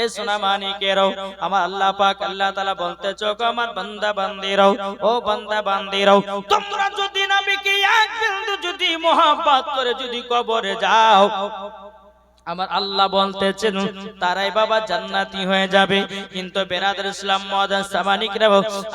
এ সোনা মানিকেরাও, আমার আল্লাহ পাক আল্লাহ তাআলা বলতেছো আমার বান্দা বান্দিরাও, ও বান্দা বান্দিরাও, তোমরা যদি নবীকে এক বিন্দু যদি মহব্বত করে যদি কবরে যাও, আমার আল্লাহ বলতেছেন তারাই বাবা জান্নাতি হয়ে যাবে। কিন্তু বেরাদার ইসলাম মুআজ্জাজ সামানিকরা,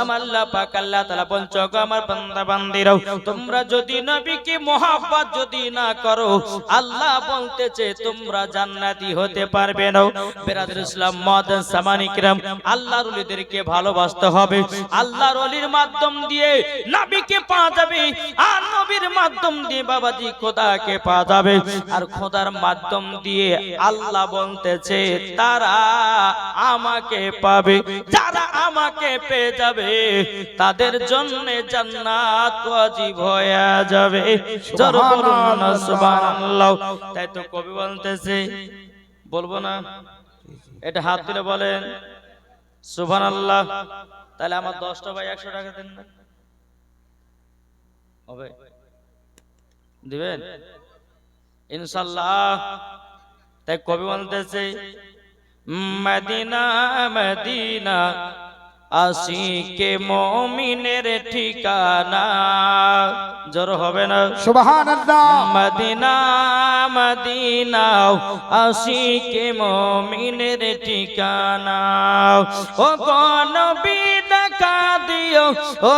আমার আল্লাহ পাক আল্লাহ তাআলা বলছো আমার বান্দা বান্দিরাও, তোমরা যদি নবীকে মহব্বত যদি না করো, আল্লাহ বলতেছে তোমরা জান্নাতি হতে পারবে না। বেরাদার ইসলাম মুআজ্জাজ সামানিকরা, আল্লাহর ওলিদেরকে ভালোবাসতে হবে। আল্লাহর ওলির মাধ্যম দিয়ে নবীকে পাওয়া যাবে, আর নবীর মাধ্যম দিয়ে বাবাজি খোদাকে পাওয়া যাবে। আর খোদার মাধ্যম দিয়ে আল্লাহ বলতেছে তারা আমাকে পাবে। যারা আমাকে পেয়ে যাবে তাদের জন্য জান্নাত ওয়াজিব হয়ে যাবে। জোরে বলুন সুবহানাল্লাহ। তাই তো কবি বলতেছে, বলবো না? এটা হাত তুলে বলেন সুবহানাল্লাহ। তাহলে আমার 10টা ভাই 100 টাকা দেন না, হবে? দিবেন ইনশাআল্লাহ। তাই কবি বলতেছে মদিনা মদিনা আশিকে মুমিনের ঠিকানা। জোর হবে না? সুবহানাল্লাহ। মদিনা মদিনা আশিকে মুমিনের ঠিকানা। ও নবী দেখা দিও, ও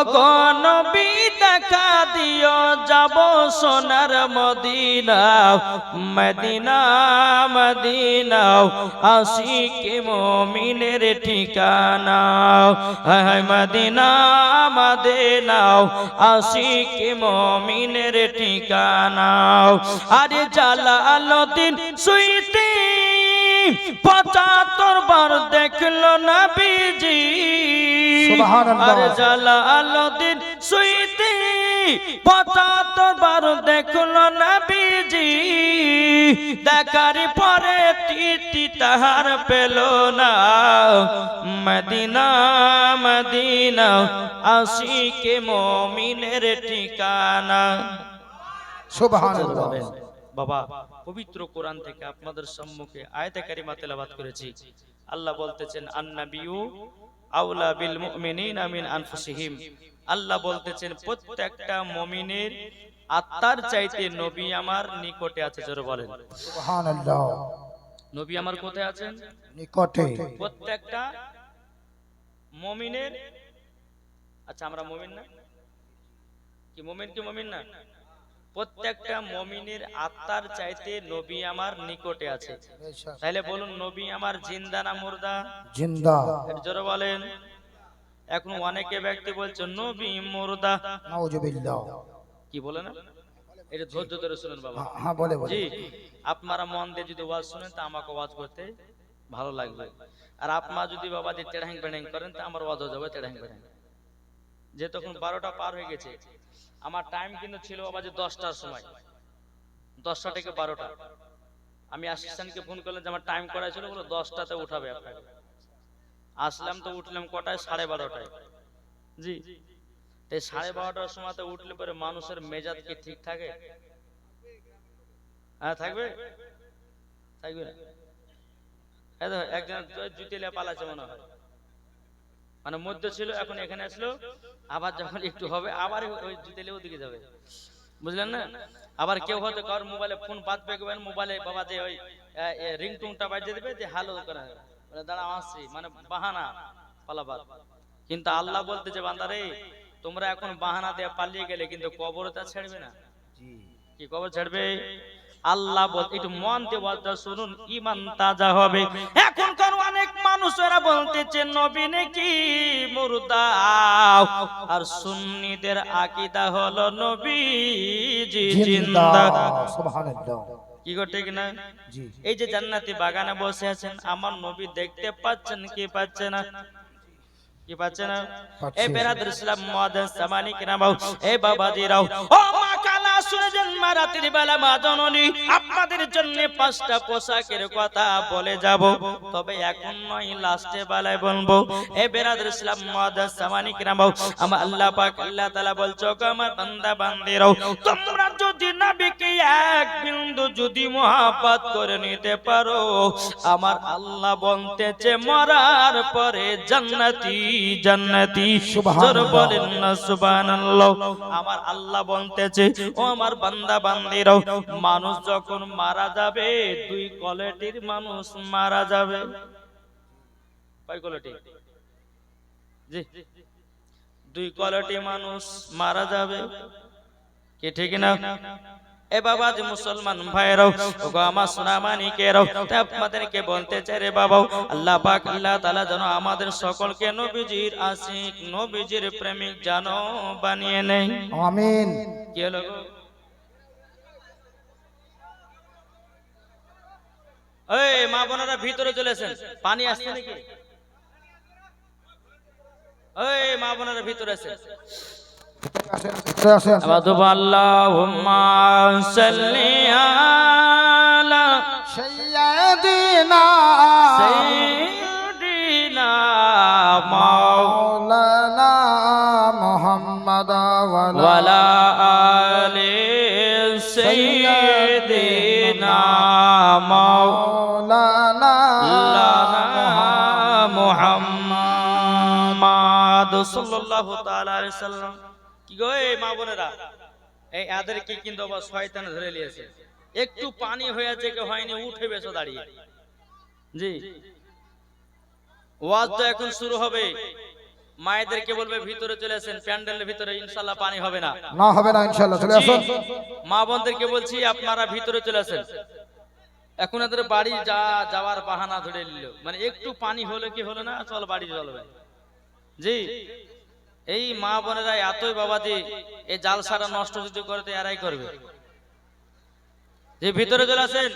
নবী দেখা দিও, যাব সোনার মদিনা। মদিনা মদিনা আশিকে মুমিনের ঠিকানা। হায় মদিনা মদিনা আশিকে মুমিনের ঠিকানা। আরে জালালউদ্দিন সুইতি 75 বার দেখলো নবীজি। সুবহানাল্লাহ। আরে জালালউদ্দিন সুইতি 75 বার দেখলো নবীজি। দেখার পরে তৃপ্তি তাহার পেল না। মদিনা মদিনা আশিকে মুমিনের ঠিকানা। সুবহানাল্লাহ। বাবা পবিত্র কোরআন থেকে আপনাদের সম্মুখে আয়াতে কারিমা তেলাওয়াত করেছি। আল্লাহ বলতেছেন আন-নাবিয়্যু আওলা বিল মুমিনিনা মিন আনফুসিহিম। আল্লাহ বলতেছেন প্রত্যেকটা মুমিনের আত্মার চাইতে নবী আমার নিকটে আছে। জোরে বলেন সুবহানাল্লাহ। নবী আমার কোথায় আছেন? নিকটে। প্রত্যেকটা মুমিনের, আচ্ছা আমরা মুমিন না কি? মুমিন কি মুমিন না? প্রত্যেকটা মুমিনের আত্মার চাইতে নবী আমার নিকটে আছে। তাহলে বলুন নবী আমার জিন্দা না মুর্দা? জিন্দা। জোরে বলেন। এখন অনেকে ব্যক্তি বলছে নবী মুর্দা। নাউজুবিল্লাহ। কি বলে না? এটা ধৈর্য ধরে শুনুন বাবা। হ্যাঁ বলে বলে। জি, আপনারা মন দিয়ে যদি ওয়াজ শুনেন তা আমাকে ওয়াজ করতে ভালো লাগবে। আর আপনারা যদি বাবা যে টেড়াং বেড়াং করেন তা আমার ওয়াজ হয়ে যাবে টেড়াং বেড়াং। যে তখন 12টা পার হয়ে গেছে, আমার টাইম কিন্তু ছিল বাবা যে 10টার সময়, 10টা থেকে 12টা। আমি অ্যাসিস্ট্যান্টকে ফোন করলাম যে আমার টাইম করা ছিল, বলে 10টাতে উঠাবে আপনাকে। আসলাম তো উঠলাম কটায়? 12:30টায়। জি, তাই 12:30টার সময়তে উঠলে পরে মানুষের মেজাজ কি ঠিক থাকে? হ্যাঁ থাকবে, থাকবে না? একজন জুতিলে পালাচ্ছে মনে হয়, মানে মধ্যে ছিল, এখন এখানে আসলো, আবার যখন একটু হবে আবার ওই জুতিলে ওদিকে যাবে, বুঝলেন না? আবার কেউ হয়তো কারোর মোবাইলে ফোন বাজবে, মোবাইলে বাবা যে ওই রিংটুনটা বাজিয়ে দেবে যে হ্যালো করে, দাঁড়া আসছি, মানে বাহানা পালাবার। কিন্তু আল্লাহ বলতেছে বান্দারে তোমরা এখন বাহানা দিয়ে পালিয়ে গেলে কিন্তু কবর তা ছাড়বে না। কি কবর ছাড়বে? আল্লাহ বল, একটু মন দিয়ে ওয়াজটা শুনুন, ঈমান তাজা হবে। এখনকার অনেক মানুষেরা বলতেছে নবী নাকি মুর্দা, আর সুন্নিদের আকীদা হলো নবীজি জিন্দা। সুবহানাল্লাহ। কি গো ঠিক না? এই যে জান্নাতি বাগানে বসে আছেন, আমার নবী দেখতে পাচ্ছেন কি পাচ্ছে না? কি পাচ্ছে না? এই বেরাদার ইসলাম মুআজ্জাজ সামানিক নামাও, এই বাবাজিরাও, ও মা কালা শুনে যান মা, রাতের বেলা মা জননী আপনাদের জন্য 5টা পোশাকের কথা বলে যাব, তবে এখন নয়, লাস্টে বেলায় বলবো। এ বেরাদর ইসলাম মুআদ্দাস সামানি কিরাম, আমার আল্লাহ পাক আল্লাহ তাআলা বলছো, আমার বান্দা বান্দিরাও, তোমরা যদি নবীকে এক বিন্দু যদি মহব্বত করে নিতে পারো, আমার আল্লাহ বলতেছে মরার পরে জান্নাতি জান্নাতি। জোর বলেন না সুবহানাল্লাহ। আমার আল্লাহ বলতেছে, ও আমার বান্দা বান্দিরাও, মানুষ যখন মারা যাবে, 2 কোয়ালিটির মানুষ মারা যাবে। কয় কোয়ালিটি? জি, 2 কোয়ালিটি মানুষ মারা যাবে, কি ঠিক না? এ বাবা যে মুসলমান ভাইরাও, ওগো আমার সোনামানিকেরাও, আপনাদেরকে বলতে চাই রে বাবা, আল্লাহ পাক আল্লাহ তাআলা যেন আমাদের সকলকে নবীজির আশিক, নবীজির প্রেমিক যেন বানিয়ে নেয়। আমিন। কি হলো গো? এই মা বোনেরা ভিতরে চলেছেন, পানি আসছে নাকি? এই মা বোনেরা ভিতরে আছেন, আল্লাহুম্মা সাল্লি আলা সাইয়্যিদিনা সাইয়্যিদিনা মাওলানা মুহাম্মাদ ওয়ালা আলি সাইয়্যিদিনা মাওলানা মুহাম্মাদ সাল্লাল্লাহু তাআলা আলাইহি সাল্লাম। কি গো এই মা বোনেরা, এই এদেরকে কিন্তু আবার শয়তান ধরে নিয়েছে। একটু পানি হয়েছে কি হয়নি, উঠে বেশো দাঁড়িয়ে। জি, ওয়াজ তো এখন শুরু হবে, মায়েদেরকে বলবে ভিতরে চলে আসেন, প্যান্ডেলের ভিতরে ইনশাআল্লাহ পানি হবে না। না হবে না ইনশাআল্লাহ, চলে আসুন। মা বোনদেরকে বলছি আপনারা ভিতরে চলে আসেন। এখন এদের বাড়ি যাওয়ার বাহানা ধরে নিল, মানে একটু পানি হলে কি হলো না, চল বাড়ি চলবে। জি, এই মা বোনেরা এতই বাবাজি, এই জালসাটা নষ্ট যদি করে তো এরাই করবে। যে ভিতরে চলে আসেন।